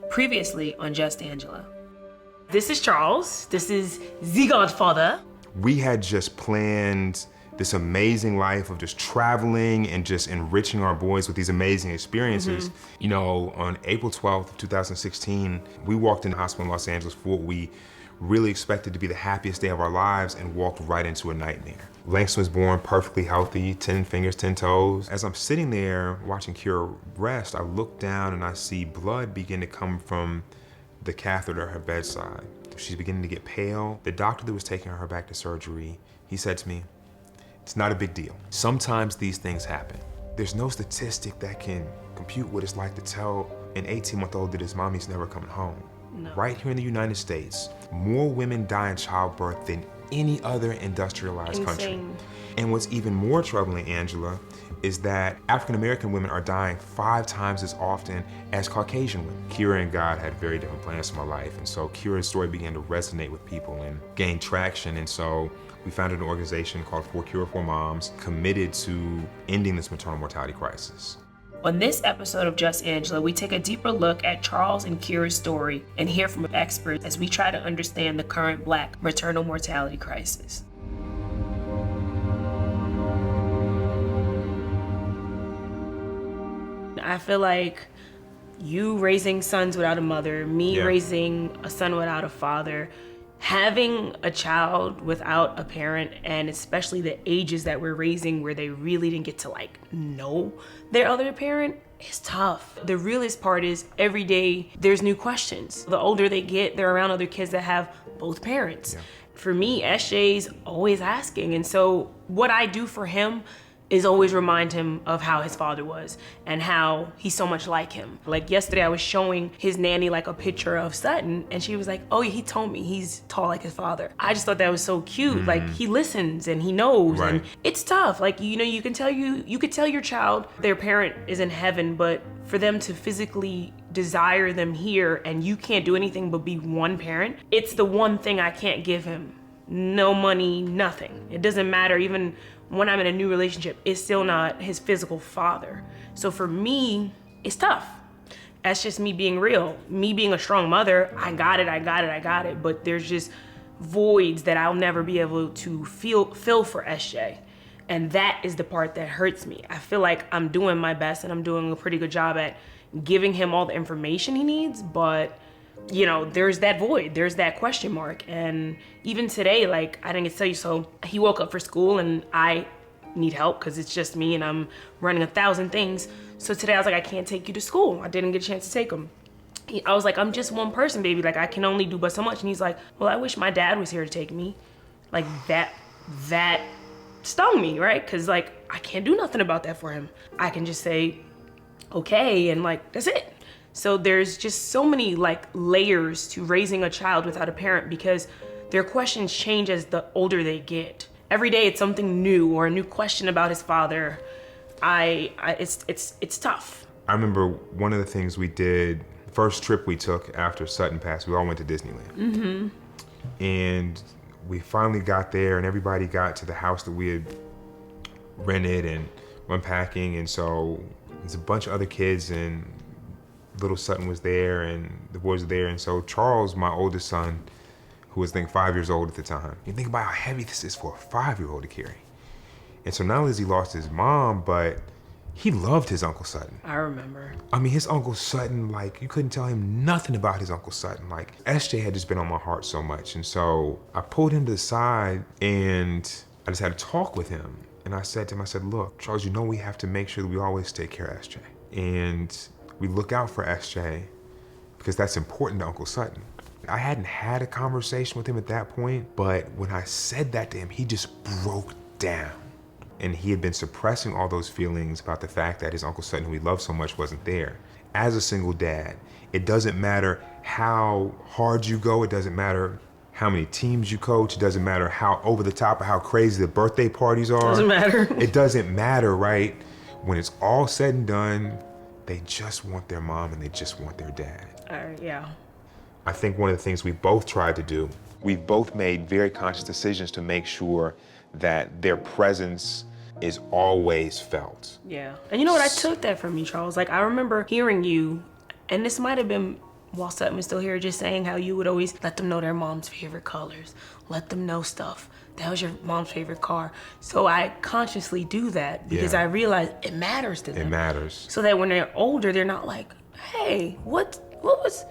Previously on Just Angela. This is Charles. This is the Godfather. We had just planned this amazing life of just traveling and just enriching our boys with these amazing experiences. You know, on April 12th, 2016, we walked in the hospital in Los Angeles for what we really expected to be the happiest day of our lives and walked right into a nightmare. Langston was born perfectly healthy, 10 fingers, 10 toes. As I'm sitting there watching Kira rest, I look down and I see blood begin to come from the catheter at her bedside. She's beginning to get pale. The doctor that was taking her back to surgery, he said to me, "It's not a big deal. Sometimes these things happen." There's no statistic that can compute what it's like to tell an 18-month-old that his mommy's never coming home. No. Right here in the United States, more women die in childbirth than any other industrialized country. And what's even more troubling, Angela, is that African-American women are dying 5 times as often as Caucasian women. Kira and God had very different plans for my life, and so Kira's story began to resonate with people and gain traction, and so we founded an organization called For Cure for Moms, committed to ending this maternal mortality crisis. On this episode of Just Angela, we take a deeper look at Charles and Kira's story and hear from experts as we try to understand the current Black maternal mortality crisis. I feel like you raising sons without a mother, me raising a son without a father, having a child without a parent, and especially the ages that we're raising where they really didn't get to know their other parent, is tough. The realest part is every day there's new questions. The older they get, they're around other kids that have both parents. Yeah. For me, SJ's always asking, and so what I do for him is always remind him of how his father was and how he's so much like him. Like yesterday I was showing his nanny a picture of Sutton and she was like, "Oh, he told me he's tall like his father." I just thought that was so cute. Like he listens and he knows. Right. And it's tough. Like, you could tell your child their parent is in heaven, but for them to physically desire them here and you can't do anything but be one parent, it's the one thing I can't give him. No money, nothing. It doesn't matter. Even when I'm in a new relationship, it's still not his physical father. So for me, it's tough. That's just me being real. Me being a strong mother, I got it. But there's just voids that I'll never be able to fill for SJ. And that is the part that hurts me. I feel like I'm doing my best and I'm doing a pretty good job at giving him all the information he needs, but there's that void, there's that question mark. And even today, I didn't get to tell you, so he woke up for school and I need help because it's just me and I'm running 1,000 things. So today I was like, I can't take you to school. I didn't get a chance to take him. I was like, I'm just one person, baby. I can only do but so much. And he's like, well, I wish my dad was here to take me. That stung me, right? Because I can't do nothing about that for him. I can just say, okay, and that's it. So there's just so many layers to raising a child without a parent because their questions change as the older they get. Every day it's something new or a new question about his father. It's tough. I remember one of the things we did, first trip we took after Sutton passed, we all went to Disneyland. Mm-hmm. And we finally got there and everybody got to the house that we had rented and unpacking. And so there's a bunch of other kids and little Sutton was there and the boys were there. And so Charles, my oldest son, who was I think 5 years old at the time, you think about how heavy this is for a 5-year-old to carry. And so not only has he lost his mom, but he loved his Uncle Sutton. I remember. I mean, his Uncle Sutton, you couldn't tell him nothing about his Uncle Sutton. SJ had just been on my heart so much. And so I pulled him to the side and I just had a talk with him. And I said to him, look, Charles, we have to make sure that we always take care of SJ. And we look out for SJ because that's important to Uncle Sutton. I hadn't had a conversation with him at that point, but when I said that to him, he just broke down. And he had been suppressing all those feelings about the fact that his Uncle Sutton, who he loved so much, wasn't there. As a single dad, it doesn't matter how hard you go, it doesn't matter how many teams you coach, it doesn't matter how over the top or how crazy the birthday parties are. Doesn't matter. It doesn't matter, right? When it's all said and done, they just want their mom and they just want their dad. Yeah. I think one of the things we both tried to do, we've both made very conscious decisions to make sure that their presence is always felt. Yeah. And you know what? I took that from you, Charles. I remember hearing you, and this might have been while Sutton was still here, just saying how you would always let them know their mom's favorite colors, let them know stuff. That was your mom's favorite car. So I consciously do that because I realize it matters to them. It matters. So that when they're older, they're not like, hey, what was,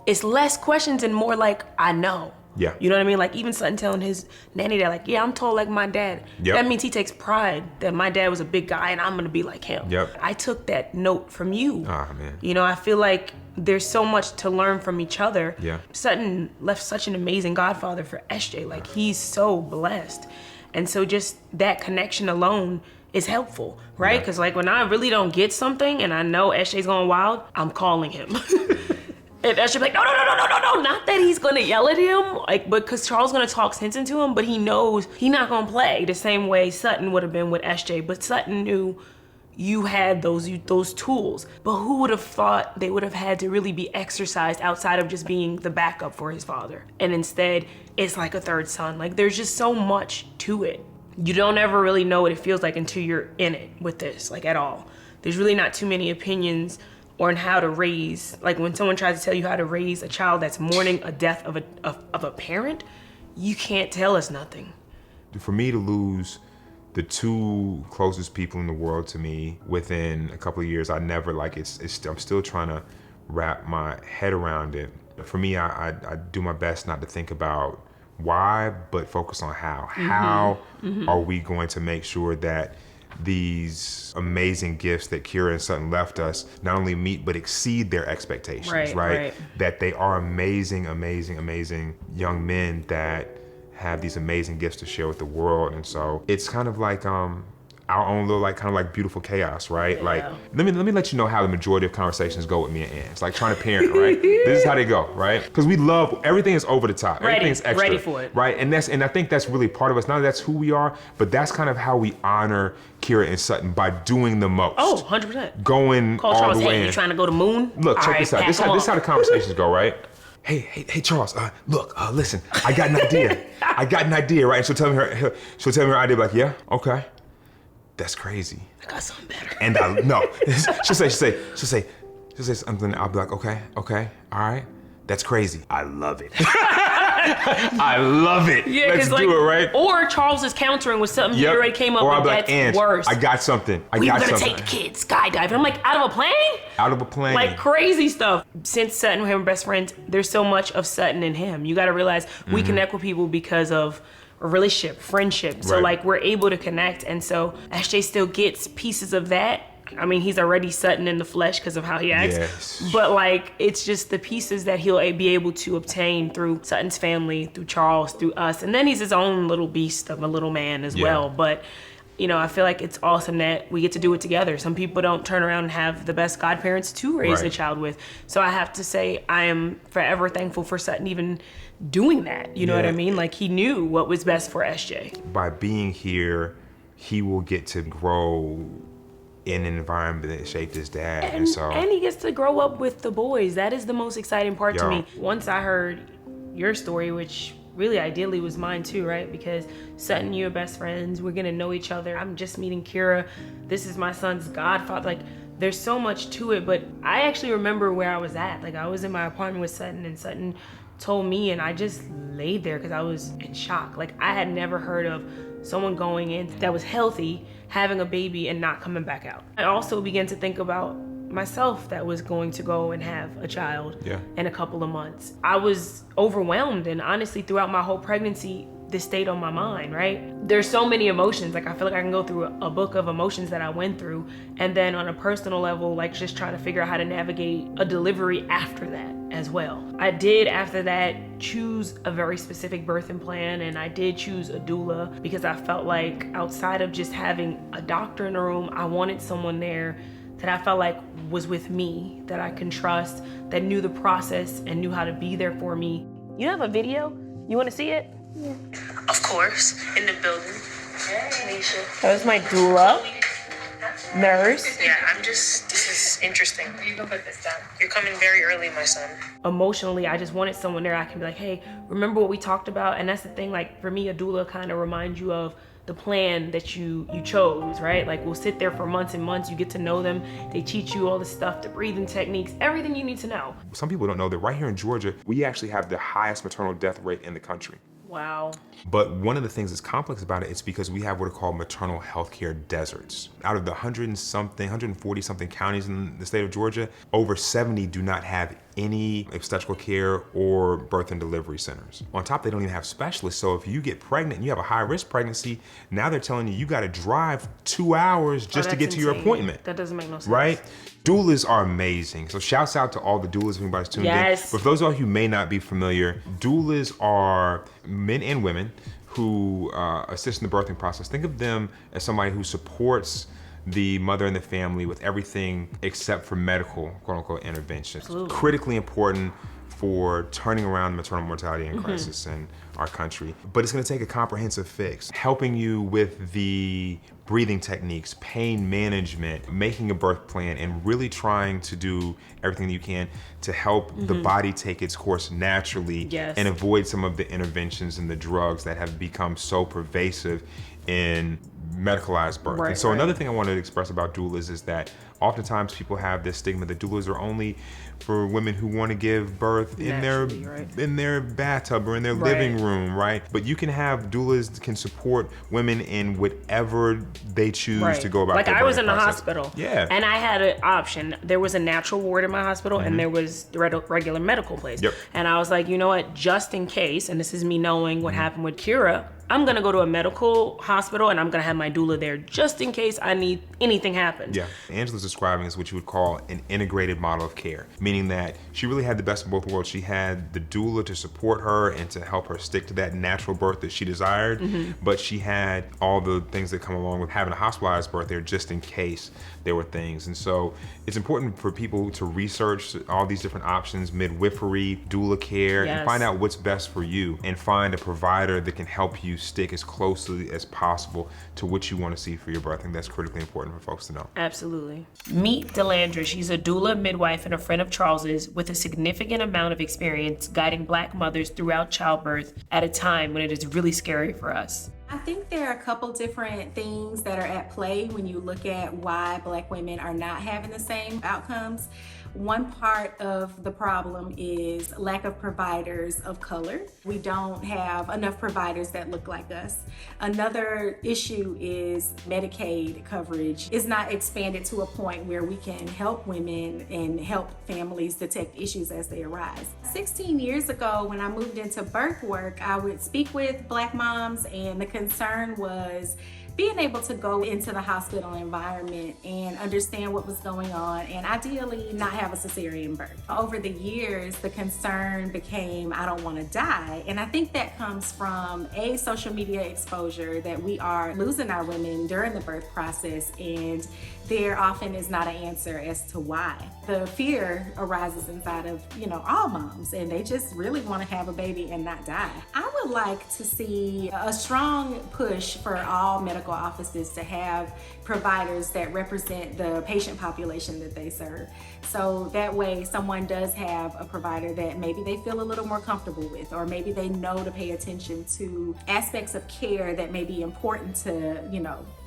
it's less questions and more like, I know. Yeah. You know what I mean? Like even Sutton telling his nanny that like, yeah, I'm tall like my dad. Yep. That means he takes pride that my dad was a big guy and I'm gonna be like him. Yep. I took that note from you. Ah, man. You know, I feel like there's so much to learn from each other. Yeah. Sutton left such an amazing godfather for SJ. Like he's so blessed. And so just that connection alone is helpful, right? Because like when I really don't get something and I know SJ's going wild, I'm calling him. And SJ be like, no, not that he's gonna yell at him, like, but because Charles gonna talk sense into him, but he knows he's not gonna play the same way Sutton would have been with SJ. But Sutton knew you had those tools. But who would have thought they would have had to really be exercised outside of just being the backup for his father? And instead, it's like a third son. Like there's just so much to it. You don't ever really know what it feels like until you're in it with this, like at all. There's really not too many opinions on how to raise, like when someone tries to tell you how to raise a child that's mourning a death of a parent, you can't tell us nothing. For me to lose the two closest people in the world to me within a couple of years, I never like I'm still trying to wrap my head around it. For me, I do my best not to think about why, but focus on how. How are we going to make sure that these amazing gifts that Kira and Sutton left us not only meet but exceed their expectations, right? That they are amazing young men that have these amazing gifts to share with the world. And so it's kind of like our own little kind of beautiful chaos, right? Yeah. Like let me let you know how the majority of conversations go with me and Ann. It's like trying to parent, right? This is how they go, right? Because we love everything is over the top, everything's extra, ready for it, right? And I think that's really part of us. Not that that's who we are, but that's kind of how we honor Kira and Sutton, by doing the most. Oh, 100%. Going Call all Charles, the way hey, in. you trying to go to moon? Look, check this out. This is how the conversations go, right? Hey, Charles. Look, listen. I got an idea. Right? And she'll tell me her idea. Like, yeah, okay. That's crazy. I got something better. And she'll say something. I'll be like, okay, all right. That's crazy. I love it. I love it. Yeah, let's do it, right? Or Charles is countering with something he already came up with that's worse. I got something. We were gonna take the kids skydiving. I'm like, out of a plane? Out of a plane. Like crazy stuff. Since Sutton and him are best friends, there's so much of Sutton and him. You gotta realize we connect with people because of a relationship, friendship. So like we're able to connect. And so SJ still gets pieces of that. I mean, he's already Sutton in the flesh because of how he acts. Yes. But like, it's just the pieces that he'll be able to obtain through Sutton's family, through Charles, through us. And then he's his own little beast of a little man as well. But, you know, I feel like it's awesome that we get to do it together. Some people don't turn around and have the best godparents to raise a child with. So I have to say, I am forever thankful for Sutton even doing that. You know what I mean? Like, he knew what was best for SJ. By being here, he will get to grow in an environment that shaped his dad. And he gets to grow up with the boys. That is the most exciting part to me. Once I heard your story, which really ideally was mine too, right? Because Sutton and you are best friends. We're gonna know each other. I'm just meeting Kira. This is my son's godfather. Like, there's so much to it, but I actually remember where I was at. Like, I was in my apartment with Sutton, and Sutton told me, and I just laid there because I was in shock. Like, I had never heard of someone going in that was healthy, having a baby, and not coming back out. I also began to think about myself that was going to go and have a child in a couple of months. I was overwhelmed, and honestly, throughout my whole pregnancy, this stayed on my mind, right? There's so many emotions. Like, I feel like I can go through a book of emotions that I went through, and then on a personal level, like just trying to figure out how to navigate a delivery after that as well. I did, after that, choose a very specific birthing plan, and I did choose a doula because I felt like outside of just having a doctor in the room, I wanted someone there that I felt like was with me, that I can trust, that knew the process and knew how to be there for me. You have a video? You want to see it? Yeah. Of course, in the building. Hey, Nisha. That was my doula. Nurse. Yeah, this is interesting. You can put this down. You're coming very early, my son. Emotionally, I just wanted someone there I can be like, hey, remember what we talked about? And that's the thing, like, for me, a doula kind of reminds you of the plan that you chose, right? Like, we'll sit there for months and months. You get to know them. They teach you all the stuff, the breathing techniques, everything you need to know. Some people don't know that right here in Georgia, we actually have the highest maternal death rate in the country. Wow. But one of the things that's complex about it is because we have what are called maternal health care deserts. Out of the 140 something counties in the state of Georgia, over 70 do not have any obstetrical care or birth and delivery centers. On top, they don't even have specialists. So if you get pregnant and you have a high risk pregnancy, now they're telling you got to drive 2 hours just to get to your appointment. That doesn't make no sense. Right? Doulas are amazing. So shouts out to all the doulas if anybody's tuned in. But for those of you who may not be familiar, doulas are men and women who assist in the birthing process. Think of them as somebody who supports the mother and the family with everything except for medical, quote unquote, interventions. Absolutely. Critically important for turning around the maternal mortality and crisis in our country. But it's gonna take a comprehensive fix, helping you with the breathing techniques, pain management, making a birth plan, and really trying to do everything you can to help the body take its course naturally and avoid some of the interventions and the drugs that have become so pervasive in medicalized birth. And so another thing I wanted to express about doulas is that oftentimes people have this stigma that doulas are only for women who want to give birth in their bathtub or in their living room, right? But you can have doulas that can support women in whatever they choose to go about. Like, I was in the hospital, and I had an option. There was a natural ward in my hospital, and there was the regular medical place. And I was like, you know what? Just in case, and this is me knowing what happened with Kira, I'm gonna go to a medical hospital and I'm gonna have my doula there just in case anything happens. Angela's describing is what you would call an integrated model of care, meaning that she really had the best of both worlds. She had the doula to support her and to help her stick to that natural birth that she desired, but she had all the things that come along with having a hospitalized birth there just in case there were things. And so it's important for people to research all these different options, midwifery, doula care, and find out what's best for you and find a provider that can help you stick as closely as possible to what you want to see for your birth. I think that's critically important for folks to know. Absolutely. Meet Delandra. She's a doula, midwife, and a friend of Charles's with a significant amount of experience guiding Black mothers throughout childbirth at a time when it is really scary for us. I think there are a couple different things that are at play when you look at why Black women are not having the same outcomes. One part of the problem is lack of providers of color. We don't have enough providers that look like us. Another issue is Medicaid coverage is not expanded to a point where we can help women and help families detect issues as they arise. 16 years ago, when I moved into birth work, I would speak with Black moms, and the concern was being able to go into the hospital environment and understand what was going on, and ideally not have a cesarean birth. Over the years, the concern became, I don't want to die. And I think that comes from social media exposure, that we are losing our women during the birth process, and there often is not an answer as to why. The fear arises inside of, all moms, and they just really want to have a baby and not die. I would like to see a strong push for all medical offices to have providers that represent the patient population that they serve. So that way someone does have a provider that maybe they feel a little more comfortable with, or maybe they know to pay attention to aspects of care that may be important to,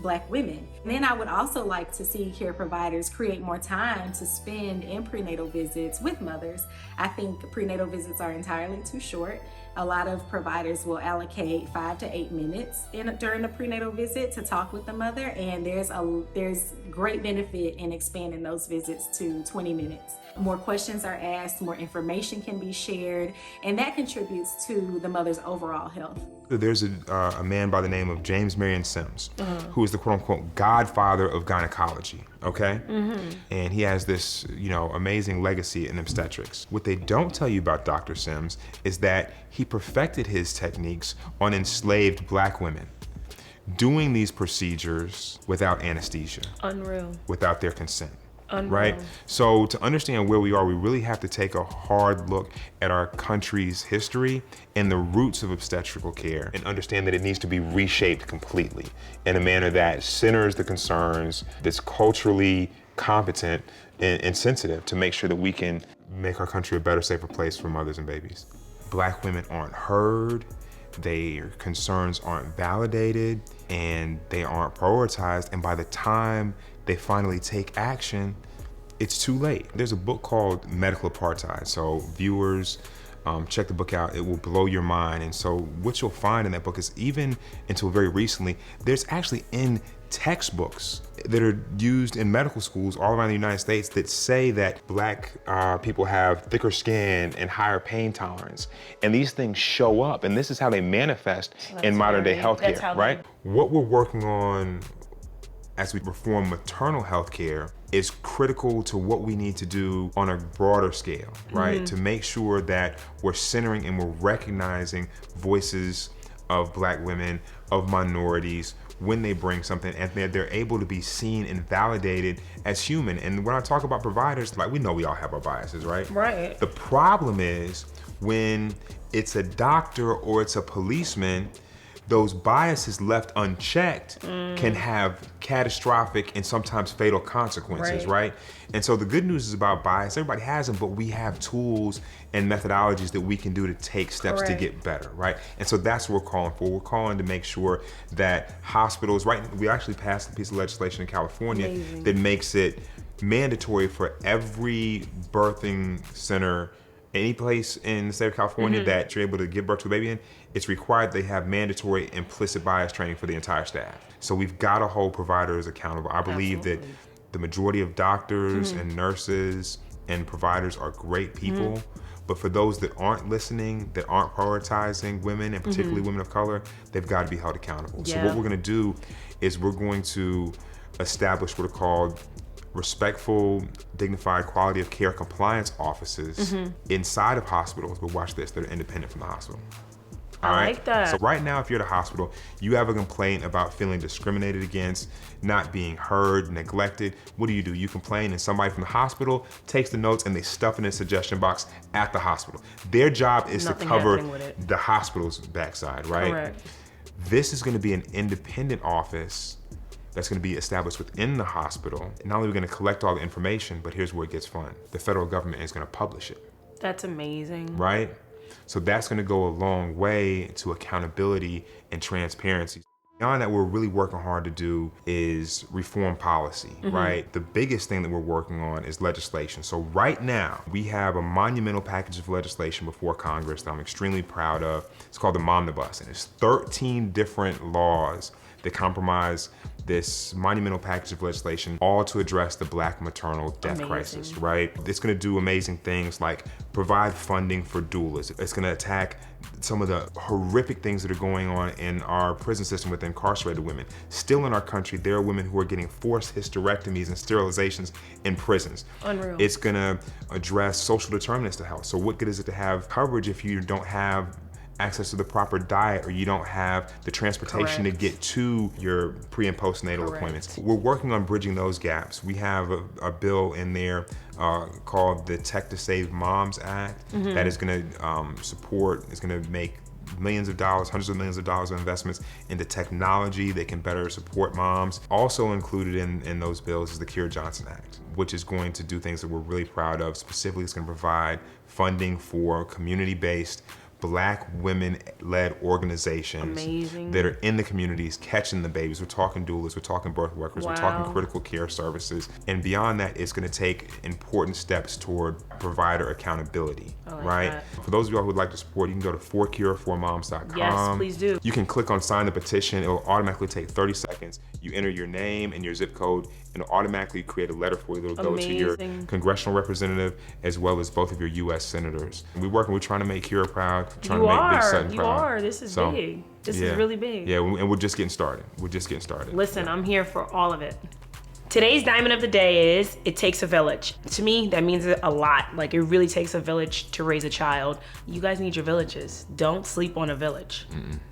Black women. And then I would also like to see care providers create more time to spend in prenatal visits with mothers. I think prenatal visits are entirely too short. A lot of providers will allocate 5 to 8 minutes during the prenatal visit to talk with the mother, and there's great benefit in expanding those visits to 20 minutes. More questions are asked, more information can be shared, and that contributes to the mother's overall health. There's a man by the name of James Marion Simmons, who is the quote-unquote godfather of gynecology, okay? And he has this, amazing legacy in obstetrics. What they don't tell you about Dr. Sims is that he perfected his techniques on enslaved Black women, doing these procedures without anesthesia. Unreal. Without their consent. Unreal. Right? So to understand where we are, we really have to take a hard look at our country's history and the roots of obstetrical care, and understand that it needs to be reshaped completely in a manner that centers the concerns, that's culturally competent and sensitive, to make sure that we can make our country a better, safer place for mothers and babies. Black women aren't heard, their concerns aren't validated and they aren't prioritized. And by the time they finally take action, it's too late. There's a book called Medical Apartheid. So viewers, check the book out. It will blow your mind. And so what you'll find in that book is, even until very recently, there's actually in textbooks that are used in medical schools all around the United States that say that Black people have thicker skin and higher pain tolerance. And these things show up, and this is how they manifest in modern day healthcare, right? What we're working on as we reform maternal health care is critical to what we need to do on a broader scale, right? To make sure that we're centering and we're recognizing voices of Black women, of minorities, when they bring something, and they're able to be seen and validated as human. And when I talk about providers, like, we know we all have our biases, right? Right. The problem is when it's a doctor or it's a policeman, those biases left unchecked can have catastrophic and sometimes fatal consequences, right? And so the good news is about bias, everybody has them, but we have tools and methodologies that we can do to take steps to get better, right? And so that's what we're calling for. We're calling to make sure that hospitals, right, we actually passed a piece of legislation in California that makes it mandatory for every birthing center, any place in the state of California that you're able to give birth to a baby in, it's required they have mandatory implicit bias training for the entire staff. So we've got to hold providers accountable. I believe that the majority of doctors and nurses and providers are great people, but for those that aren't listening, that aren't prioritizing women, and particularly women of color, they've got to be held accountable. So what we're gonna do is we're going to establish what are called respectful, dignified quality of care compliance offices inside of hospitals, but watch this, they're independent from the hospital. I like that. So right now, if you're at a hospital, you have a complaint about feeling discriminated against, not being heard, neglected, what do? You complain, and somebody from the hospital takes the notes and they stuff it in a suggestion box at the hospital. Their job is to cover the hospital's backside, right? Correct. This is gonna be an independent office that's gonna be established within the hospital. Not only are we gonna collect all the information, but here's where it gets fun. The federal government is gonna publish it. That's amazing. Right? So that's gonna go a long way to accountability and transparency. Beyond that, what we're really working hard to do is reform policy, right? The biggest thing that we're working on is legislation. So right now, we have a monumental package of legislation before Congress that I'm extremely proud of. It's called the Momnibus, and it's 13 different laws that compromise this monumental package of legislation, all to address the Black maternal death crisis, right? It's gonna do amazing things like provide funding for doulas. It's gonna attack some of the horrific things that are going on in our prison system with incarcerated women. Still in our country, there are women who are getting forced hysterectomies and sterilizations in prisons. Unreal. It's gonna address social determinants of health. So what good is it to have coverage if you don't have access to the proper diet, or you don't have the transportation to get to your pre and postnatal appointments? We're working on bridging those gaps. We have a bill in there called the Tech to Save Moms Act that is gonna support, is gonna make millions of dollars, hundreds of millions of dollars of investments into technology that can better support moms. Also included in those bills is the Keir Johnson Act, which is going to do things that we're really proud of. Specifically, it's gonna provide funding for community-based Black women-led organizations that are in the communities catching the babies. We're talking doulas, we're talking birth workers, we're talking critical care services. And beyond that, it's gonna take important steps toward provider accountability, right? For those of y'all who would like to support, you can go to forcure4moms.com. Yes, please do. You can click on sign the petition. It will automatically take 30 seconds. You enter your name and your zip code, and it'll automatically create a letter for you that'll go to your congressional representative as well as both of your U.S. senators. We're trying to make Kira proud, trying to make Big Sutton proud. This is big. This is really big. Yeah, and we're just getting started. Listen, I'm here for all of it. Today's diamond of the day is, it takes a village. To me, that means a lot. Like, it really takes a village to raise a child. You guys need your villages. Don't sleep on a village.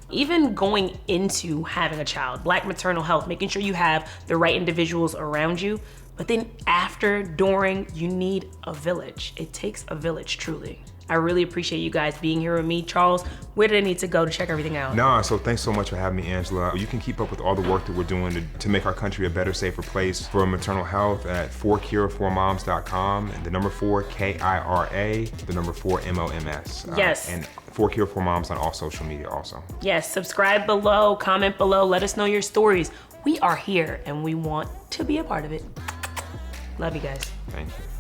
Even going into having a child, Black maternal health, making sure you have the right individuals around you, But then after, during, you need a village. It takes a village, truly. I really appreciate you guys being here with me. Charles, where do they need to go to check everything out? Nah, so thanks so much for having me, Angela. You can keep up with all the work that we're doing to make our country a better, safer place for maternal health at 4cure4moms.com, and the number 4, KIRA, the number 4, MOMS. Yes. And 4cure4moms on all social media also. Yes, subscribe below, comment below, let us know your stories. We are here and we want to be a part of it. Love you guys. Thank you.